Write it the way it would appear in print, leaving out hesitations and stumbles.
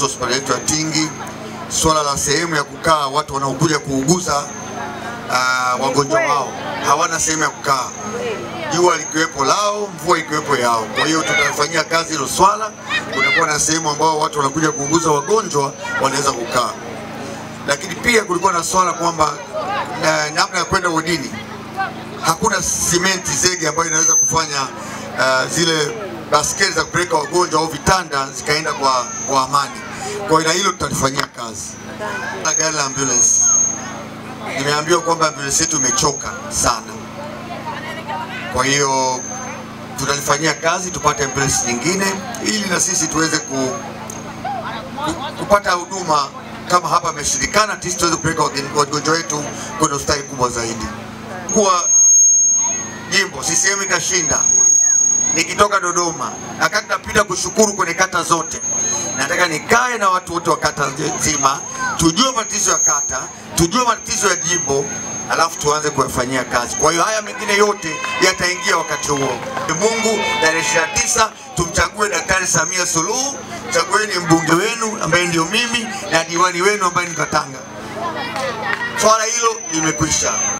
Hospitali yetu ya Tingi, swala la sehemu ya kukaa, watu wanaokuja kuuguza wagonjwa wao hawana sehemu ya kukaa. Jua likiwepo lao, mvua ikiwepo yao. Kwa hiyo tutafanyia kazi hilo swala. Kunakuwa na sehemu ambao watu wanakuja kuuguza wagonjwa wanaweza kukaa. Lakini pia kulikuwa na swala kwamba namna ya kwenda wodini, hakuna simenti zege ambayo inaweza kufanya zile baskeli za kupeleka wagonjwa au vitanda zikaenda kwa amani. Kwa hiyo hilo tutalifanyia kazi. Na gari la ambulance, nimeambiwa kwamba ambulance yetu imechoka sana. Kwa hiyo tutalifanyia kazi tupate ambulance nyingine ili na sisi tuweze kupata huduma kama hapa ameshirikana, sisi tuweze kupeleka wagonjwa wetu kwenye hospitali kubwa zaidi. Kwa jimbo CCM ikashinda, nikitoka Dodoma akati napita kushukuru kwenye kata zote, nataka nikae na watu wote wa kata nzima, tujue matatizo ya kata, tujue matatizo ya jimbo, alafu tuanze kuyafanyia kazi. Kwa hiyo haya mengine yote yataingia wakati huo. Mungu, tarehe 29 tumchague Daktari Samia Suluhu. Chagueni mbunge wenu ambaye ndio mimi na diwani wenu ambaye ni Katanga. Swala hilo limekwisha.